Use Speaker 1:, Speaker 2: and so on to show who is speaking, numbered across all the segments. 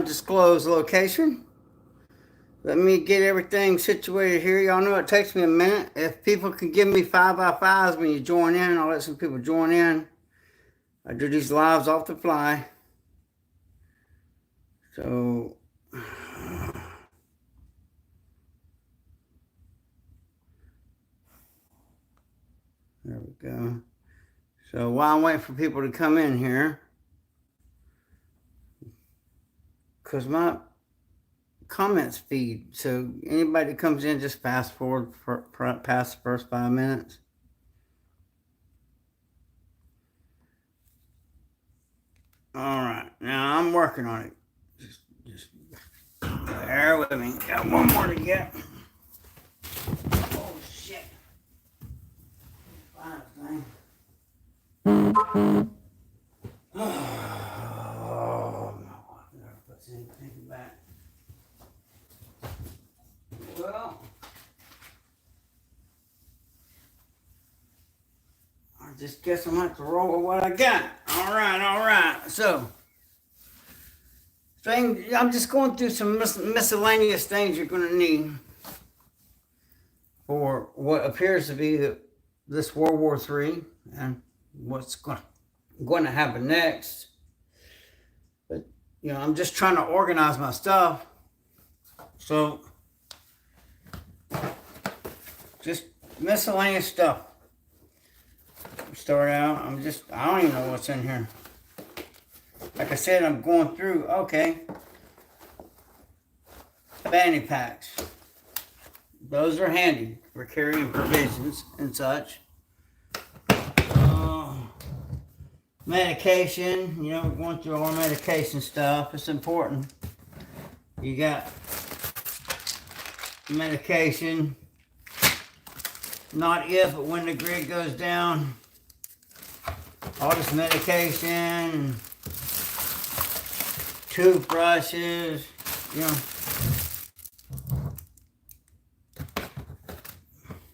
Speaker 1: Disclose location. Let me get everything situated here. Y'all know it takes me a minute. If people can give me 5x5s when you join in, I'll let some people join in. I do these lives off the fly. So there we go. So while I'm waiting for people to come in here, because my comments feed, so anybody that comes in, just fast forward past the first 5 minutes. All right, now I'm working on it. Just bear with me. Got one more to get. Oh shit! Fine thing. Oh no! I never put anything back. Well, I just guess I'm gonna have to roll with what I got. All right. So, I'm just going through some miscellaneous things you're gonna need for what appears to be this World War III and what's going to happen next. But I'm just trying to organize my stuff. So, just miscellaneous stuff. Start out. I don't even know what's in here. Like I said, I'm going through. Okay. Fanny packs. Those are handy for carrying provisions and such. Medication. We're going through all medication stuff. It's important. You got medication. Not if, but when the grid goes down. All this medication, toothbrushes,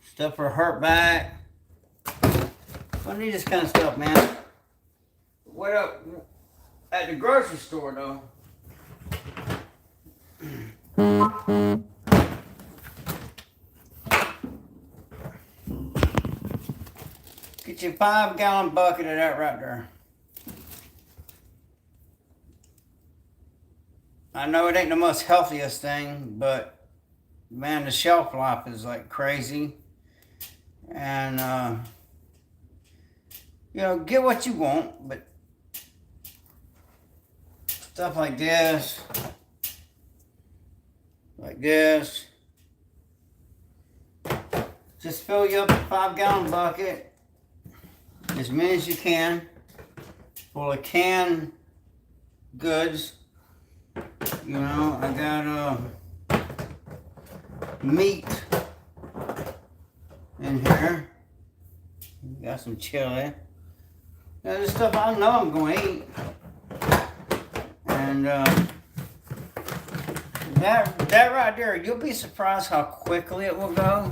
Speaker 1: stuff for a hurt back. I need this kind of stuff, man. What up at the grocery store, though? Get you a 5-gallon bucket of that right there. I know it ain't the most healthiest thing, but man, the shelf life is like crazy. And get what you want, but stuff like this, just fill you up a 5-gallon bucket. As many as you can, full of canned goods. I got meat in here. Got some chili. There's stuff I know I'm going to eat. And that right there, you'll be surprised how quickly it will go.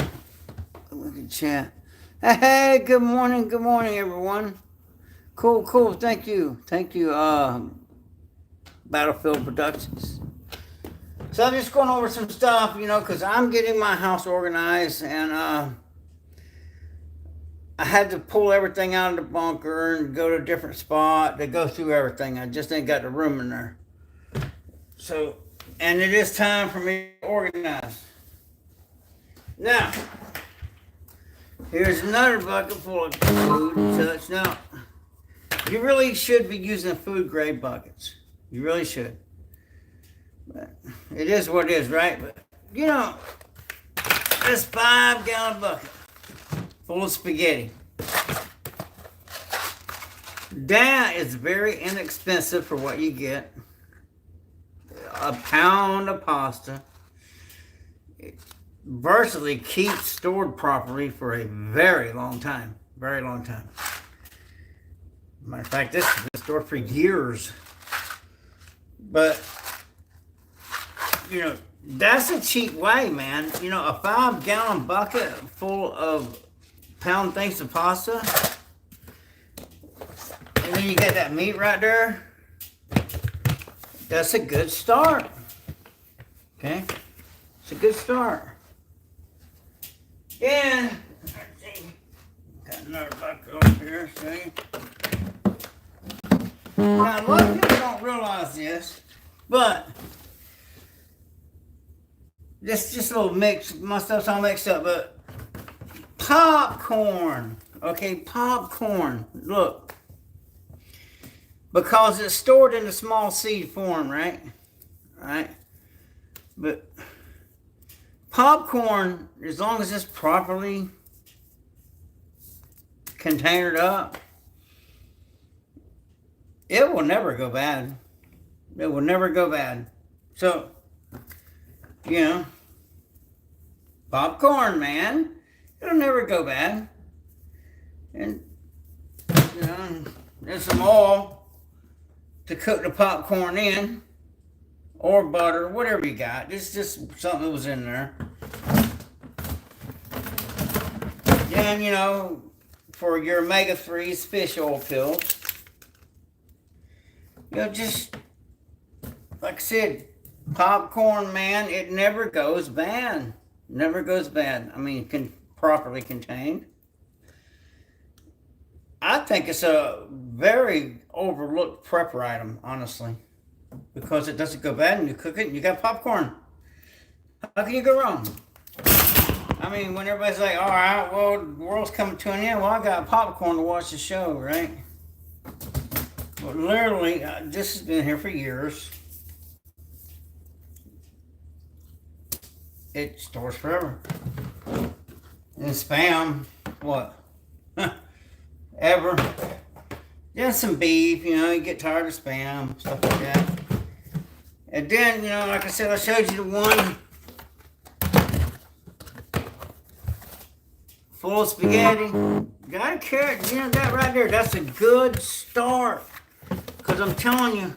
Speaker 1: Look at chat. Hey, good morning, everyone. Cool, thank you, Battlefield Productions. So I'm just going over some stuff, because I'm getting my house organized, and I had to pull everything out of the bunker and go to a different spot to go through everything. I just ain't got the room in there. So, and it is time for me to organize. Now, here's another bucket full of food and such. Now, you really should be using food grade buckets. You really should. But it is what it is, right? But, this 5-gallon bucket full of spaghetti. That is very inexpensive for what you get. A pound of pasta. Virtually keeps stored properly for a very long time. Matter of fact, this has been stored for years. But, that's a cheap way, man. A 5-gallon bucket full of pound things of pasta. And then you get that meat right there. That's a good start. Okay? It's a good start. And, let's see, got another bucket over here, see? Now, a lot of people don't realize this, but this just a little mix, my stuff's all mixed up, but popcorn, okay, popcorn, look, because it's stored in a small seed form, right? Right? But popcorn, as long as it's properly containered up, it will never go bad. It will never go bad. So, you know, popcorn, man, it'll never go bad. And, you know, there's some oil to cook the popcorn in, or butter, whatever you got. It's just something that was in there. Then, you know, for your omega-3s, fish oil pills, you know, just, like I said, popcorn, man, it never goes bad. Never goes bad. I mean, properly contained. I think it's a very overlooked prepper item, honestly, because it doesn't go bad and you cook it and you got popcorn. How can you go wrong? I mean, when everybody's like, all right, well, the world's coming to an end. Well, I got popcorn to watch the show, right? But literally, this has been here for years. It stores forever. And Spam, what? Ever. Then some beef, you know, you get tired of Spam, stuff like that. And then, you know, like I said, I showed you the one full of spaghetti. Got a carrot, you know, that right there, that's a good start. Because I'm telling you,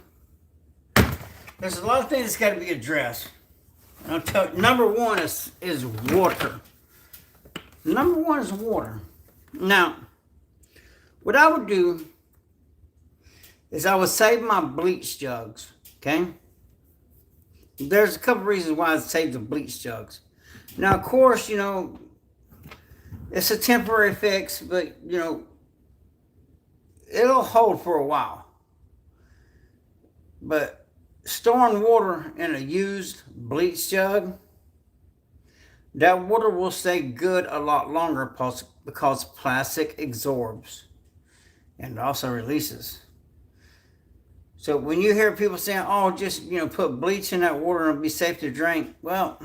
Speaker 1: there's a lot of things that's got to be addressed. And I'll tell you, number one is water. Number one is water. Now, what I would do is I would save my bleach jugs, okay? There's a couple reasons why I save the bleach jugs. Now, of course, you know, it's a temporary fix, but, you know, it'll hold for a while. But storing water in a used bleach jug, that water will stay good a lot longer because plastic absorbs and also releases. So when you hear people saying, oh, just, you know, put bleach in that water and it'll be safe to drink, well,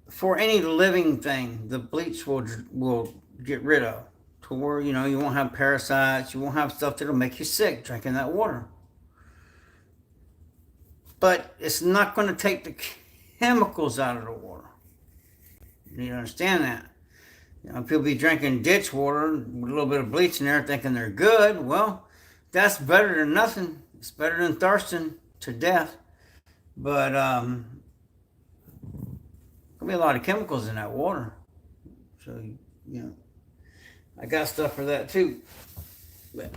Speaker 1: for any living thing, the bleach will get rid of, to where, you know, you won't have parasites, you won't have stuff that'll make you sick drinking that water. But it's not going to take the chemicals out of the water. You understand that? You know, people be drinking ditch water with a little bit of bleach in there thinking they're good. Well, that's better than nothing. It's better than thirsting to death. But there'll be a lot of chemicals in that water. So, you know, I got stuff for that too. But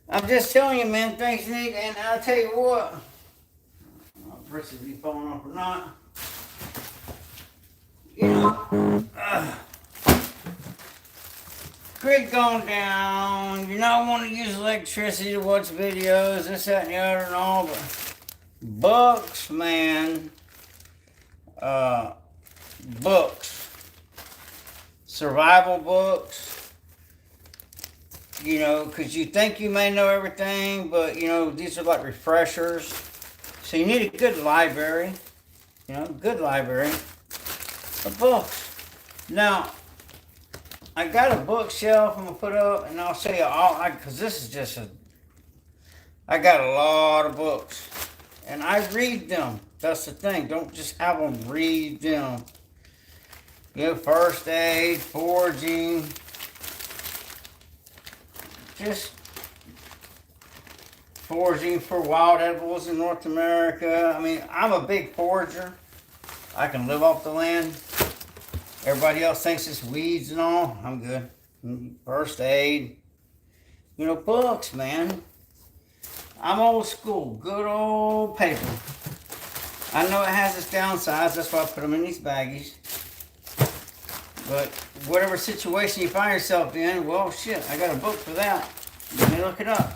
Speaker 1: I'm just telling you, man, things you need. And I'll tell you what, versus be falling off or not. You know, grid going down. You not want to use electricity to watch videos, this, that, and the other, and all. But books, man. Books. Survival books. You know, because you think you may know everything, but, you know, these are like refreshers. So you need a good library. You know, good library of books. Now, I got a bookshelf I'm going to put up, and I'll show you all, because this is just I got a lot of books. And I read them. That's the thing. Don't just have them, read them. You know, first aid, foraging. Just foraging for wild edibles in North America. I mean, I'm a big forager. I can live off the land. Everybody else thinks it's weeds and all. I'm good. First aid. You know, books, man. I'm old school, good old paper. I know it has its downsides, that's why I put them in these baggies. But whatever situation you find yourself in, well, shit, I got a book for that. Let me look it up.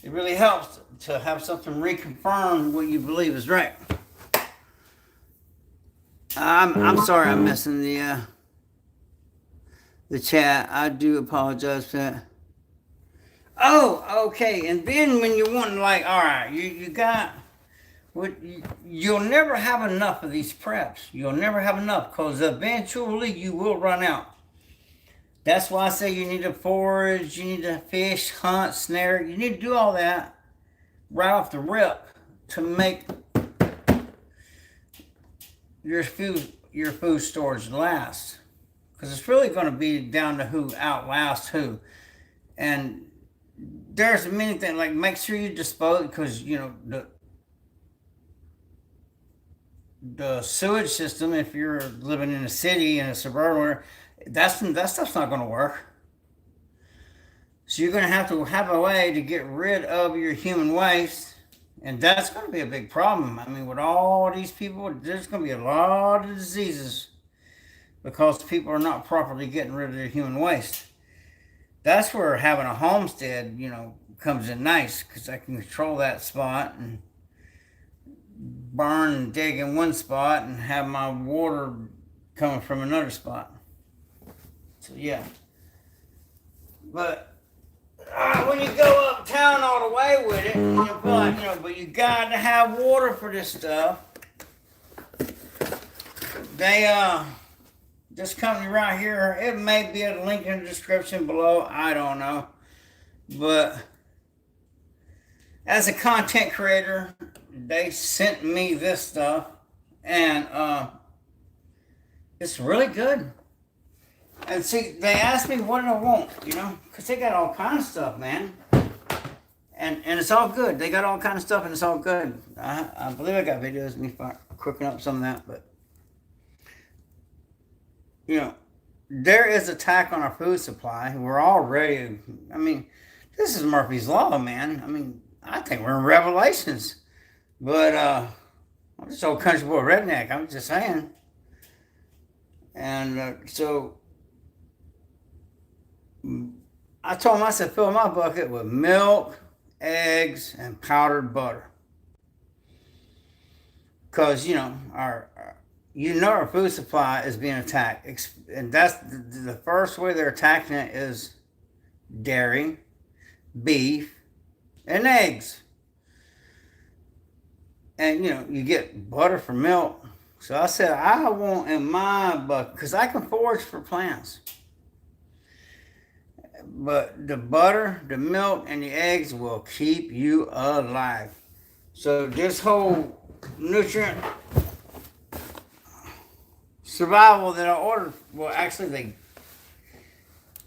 Speaker 1: It really helps to have something reconfirm what you believe is right. I'm sorry I'm missing the chat. I do apologize for that. Oh, okay. And then when you're wanting, like, all right, you got, you'll never have enough of these preps. You'll never have enough because eventually you will run out. That's why I say you need to forage, you need to fish, hunt, snare. You need to do all that right off the rip to make your food storage last. Because it's really going to be down to who outlasts who. And there's many things, like make sure you dispose, because, you know, the sewage system, if you're living in a city, in a suburban area, that stuff's not going to work. So you're going to have a way to get rid of your human waste. And that's going to be a big problem. I mean, with all these people, there's going to be a lot of diseases because people are not properly getting rid of their human waste. That's where having a homestead, you know, comes in nice, because I can control that spot and burn and dig in one spot and have my water coming from another spot. So yeah. But when you go uptown all the way with it, you feel like, you know, but you got to have water for this stuff. This company right here, it may be a link in the description below, I don't know. But as a content creator, they sent me this stuff, and it's really good. And see, they asked me what I want, you know, because they got all kinds of stuff, man. And it's all good. They got all kinds of stuff, and it's all good. I believe I got videos of me cooking up some of that, but, you know, there is attack on our food supply. We're already, I mean, this is Murphy's Law, man. I mean, I think we're in Revelations. But I'm just old country boy redneck. I'm just saying. And so I told him, I said, fill my bucket with milk, eggs, and powdered butter. Because, you know, our food supply is being attacked. And that's the first way they're attacking it is dairy, beef, and eggs. And, you know, you get butter for milk. So I said, I want in my bucket, because I can forage for plants. But the butter, the milk, and the eggs will keep you alive. So this whole nutrient survival that I ordered, well, actually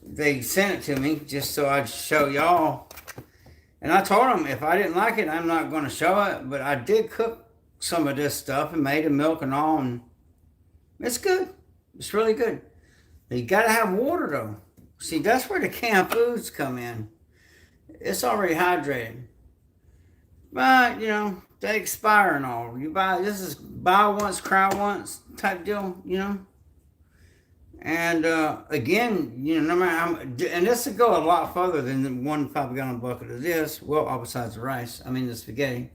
Speaker 1: they sent it to me just so I'd show y'all. And I told them if I didn't like it, I'm not going to show it. But I did cook some of this stuff and made the milk and all, and it's good. It's really good. But you got to have water, though. See, that's where the canned foods come in. It's already hydrated. But, you know, they expire and all. This is buy once, cry once type deal, you know. And again, you know, no matter how, and this would go a lot further than the 1 5-gallon bucket of this. Well, all besides the rice. I mean, the spaghetti,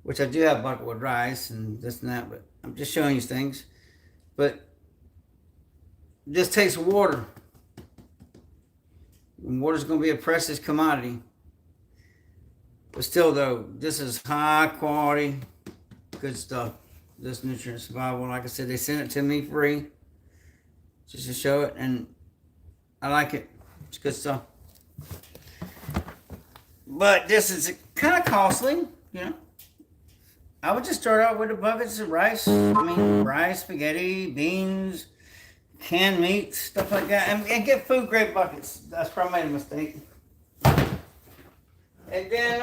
Speaker 1: which I do have a bucket with rice and this and that, but I'm just showing you things. But this takes water. And water's going to be a precious commodity. But still, though, this is high quality, good stuff. This nutrient survival, like I said, they sent it to me free. Just to show it, and I like it. It's good stuff. But this is kind of costly, you know. I would just start out with the buckets of rice. I mean, rice, spaghetti, beans, canned meat, stuff like that. And get food grade buckets. That's probably made a mistake. And then,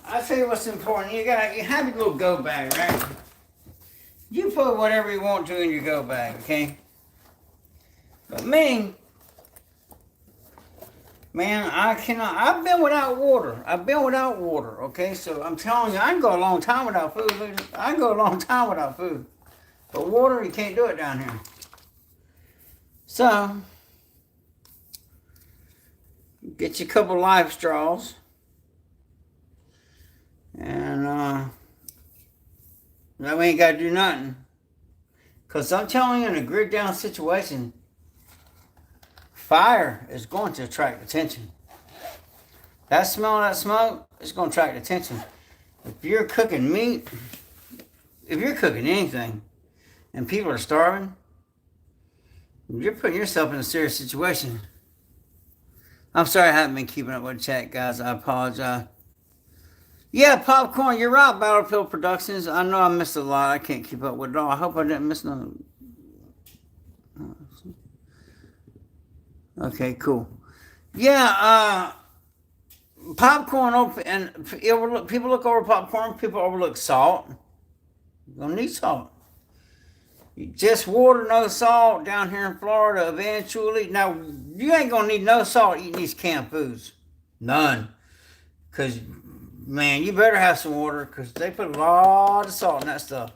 Speaker 1: I'll tell you what's important. You have your little go bag, right? You put whatever you want to in your go bag, okay? But me, Man, I cannot. I've been without water. I've been without water. Okay, so I'm telling you, I can go a long time without food. I can go a long time without food, but water, you can't do it down here. So, get you a couple life straws, and that way you ain't got to do nothing. Cause I'm telling you, in a grid down situation, fire is going to attract attention. That smell of that smoke is going to attract attention. If you're cooking meat, if you're cooking anything, and people are starving, you're putting yourself in a serious situation. I'm sorry I haven't been keeping up with the chat, guys. I apologize. Yeah, Popcorn, you're right, Battlefield Productions. I know I missed a lot. I can't keep up with it all. I hope I didn't miss none. Okay, cool. Yeah, popcorn, and people look over popcorn, people overlook salt. You're going to need salt. Just water, no salt down here in Florida eventually. Now, you ain't going to need no salt eating these canned foods. None. Because, man, you better have some water because they put a lot of salt in that stuff.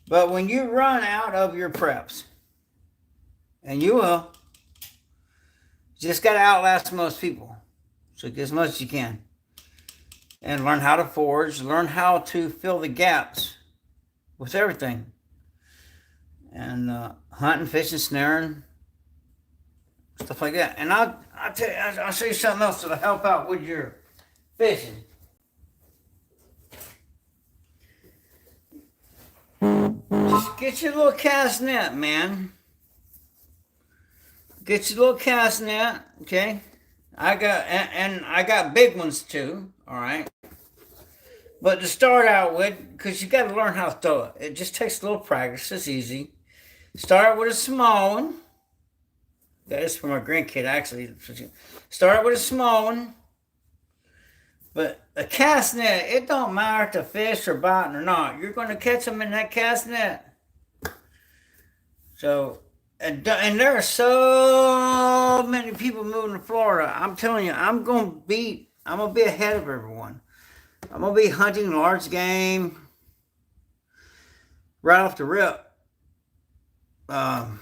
Speaker 1: But when you run out of your preps, and you will, just got to outlast most people. So get as much as you can. And learn how to forage. Learn how to fill the gaps with everything. And hunting, fishing, snaring, stuff like that. And I'll show you something else that'll help out with your fishing. Just get your little cast net, man. Get your little cast net, okay? I got big ones too, all right? But to start out with, because you got to learn how to throw it. It just takes a little practice. It's easy. Start with a small one. That is for my grandkid, actually. Start with a small one. But a cast net, it don't matter if the fish are biting or not. You're going to catch them in that cast net. So, and there are so many people moving to Florida. I'm telling you, I'm going to be ahead of everyone. I'm going to be hunting large game right off the rip. I'm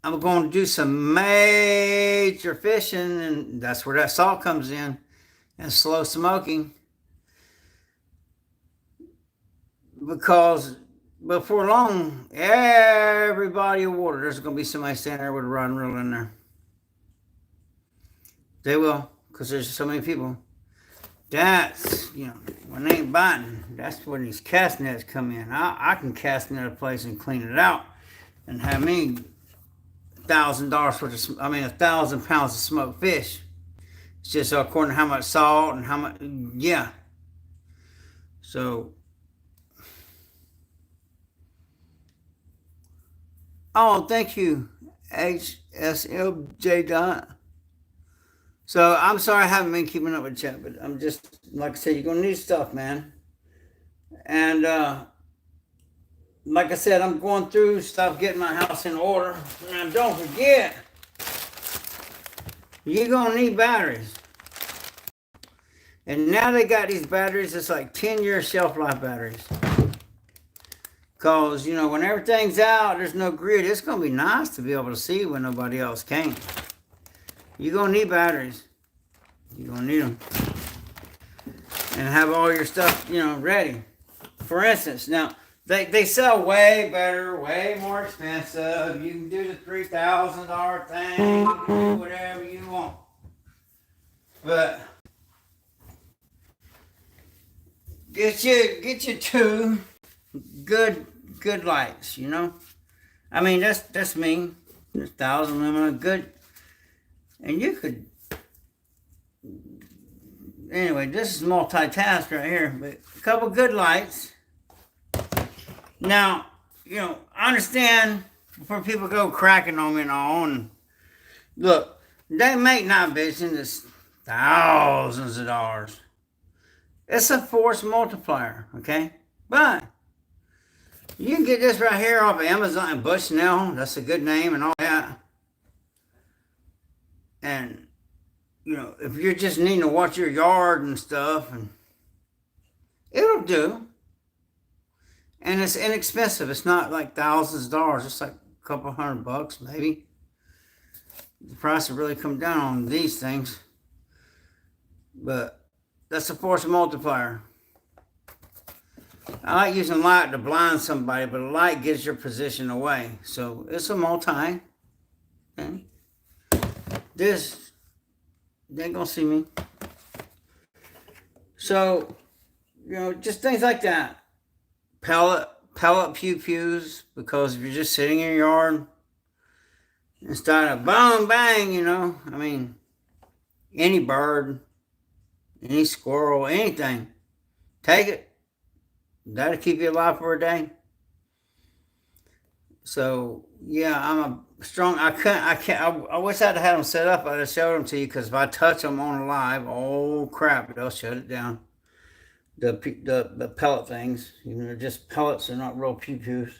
Speaker 1: going to do some major fishing, and that's where that salt comes in, and slow smoking. Because before long, every body of water, there's going to be somebody standing there with a rod and reel in there. They will, because there's so many people. That's, when they ain't biting, that's when these cast nets come in. I can cast net a place and clean it out and have me $1,000 worth of, 1,000 pounds of smoked fish. It's just according to how much salt and how much, yeah. So, oh, thank you, HSLJ dot. So, I'm sorry I haven't been keeping up with chat, but I'm just, like I said, you're going to need stuff, man. And, like I said, I'm going through stuff, getting my house in order. And don't forget, you're going to need batteries. And now they got these batteries, it's like 10-year shelf life batteries. Because, when everything's out, there's no grid, it's going to be nice to be able to see when nobody else can. You're going to need batteries. You're going to need them. And have all your stuff, ready. For instance, now, they sell way better, way more expensive. You can do the $3,000 thing. You can do whatever you want. But get you two good lights, that's me. There's 1,000 lumen, good. And you could, anyway, this is multitask right here, but a couple good lights. Now, I understand before people go cracking on me and all, and look, they make night vision that's thousands of dollars. It's a force multiplier, okay? But you can get this right here off of Amazon and Bushnell. That's a good name and all that. And if you're just needing to watch your yard and stuff, and it'll do. And it's inexpensive. It's not like thousands of dollars. It's like a couple $100 maybe. The price will really come down on these things. But that's a force multiplier. I like using light to blind somebody, but a light gives your position away. So it's a multi. Okay. This, they ain't gonna see me. So, just things like that. Pellet pew-pews, because if you're just sitting in your yard and start a boom, bang, I mean, any bird, any squirrel, anything, take it. That'll keep you alive for a day. So, yeah, I'm a strong, I wish I'd had them set up. I'd have showed them to you, because if I touch them on live, oh crap, they'll shut it down. The pellet things, they're just pellets, they're not real pew-pews.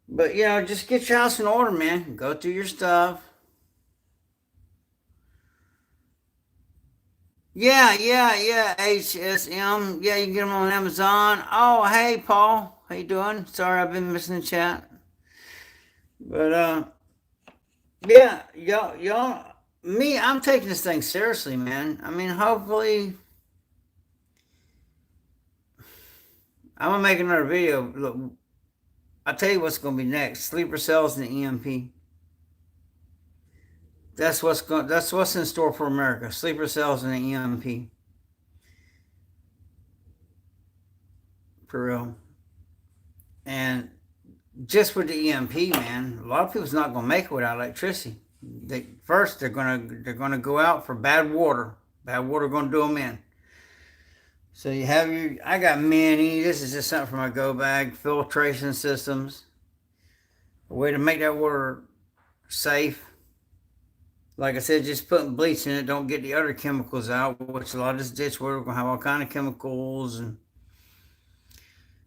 Speaker 1: But, just get your house in order, man. Go through your stuff. Yeah, HSM. Yeah, you can get them on Amazon. Oh, hey, Paul. How you doing? Sorry, I've been missing the chat. But, yeah, I'm taking this thing seriously, man. I mean, hopefully, I'm going to make another video. Look, I'll tell you what's going to be next. Sleeper cells and the EMP. That's what's in store for America. Sleeper cells and the EMP. For real. And just with the EMP, man, a lot of people's not going to make it without electricity. First, they're gonna go out for bad water. Bad water going to do them in. So you have I got many. This is just something for my go bag. Filtration systems. A way to make that water safe. Like I said, just putting bleach in it, don't get the other chemicals out, which a lot of this ditch water will have all kind of chemicals. And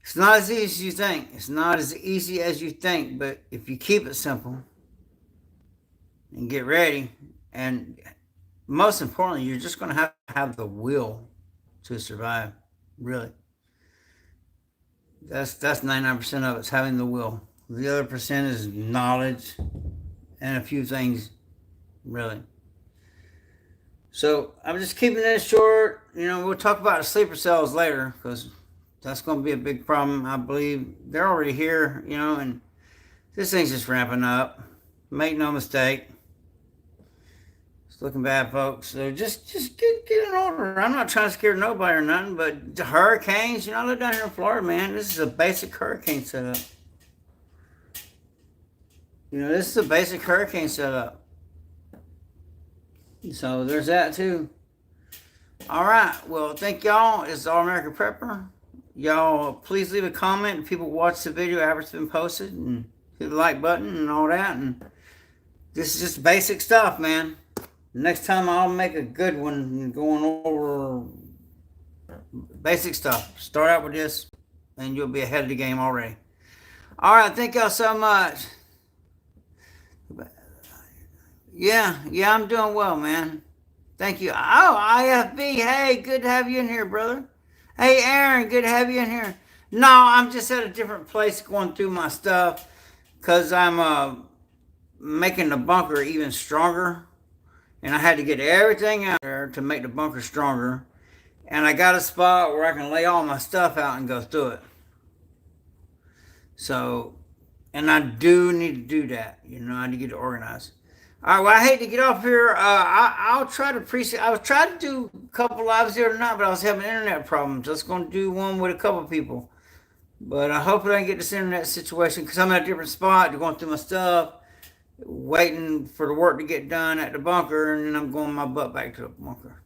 Speaker 1: it's not as easy as you think. It's not as easy as you think, but if you keep it simple and get ready, and most importantly, you're just going to have the will to survive, really. That's 99% of it's having the will. The other percent is knowledge and a few things, really. So I'm just keeping this short. We'll talk about the sleeper cells later, because that's going to be a big problem. I believe they're already here, and this thing's just ramping up. Make no mistake. It's looking bad, folks. So just get in order. I'm not trying to scare nobody or nothing, but the hurricanes, I live down here in Florida, man. This is a basic hurricane setup. This is a basic hurricane setup. So there's that too. All right. Well, thank y'all. It's All American Prepper. Y'all, please leave a comment if people watch the video after it's been posted, and hit the like button and all that. And this is just basic stuff, man. Next time I'll make a good one going over basic stuff. Start out with this, and you'll be ahead of the game already. All right. Thank y'all so much. Yeah, I'm doing well, man. Thank you. Oh, IFB, hey, good to have you in here, brother. Hey, Aaron, good to have you in here. No, I'm just at a different place going through my stuff, because I'm making the bunker even stronger, and I had to get everything out there to make the bunker stronger, and I got a spot where I can lay all my stuff out and go through it. So, and I do need to do that. I need to get it organized. All right, well, I hate to get off here. I'll try to appreciate. I was trying to do a couple lives the other night, but I was having internet problems. I was going to do one with a couple people. But I hope I can get this internet situation, because I'm at a different spot, going through my stuff, waiting for the work to get done at the bunker, and then I'm going my butt back to the bunker.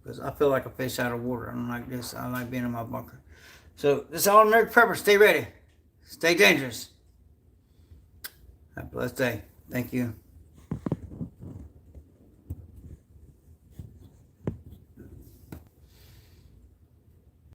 Speaker 1: Because I feel like a fish out of water. I don't like this. I like being in my bunker. So this is All American Prepper. Stay ready. Stay dangerous. Have a blessed day. Thank you.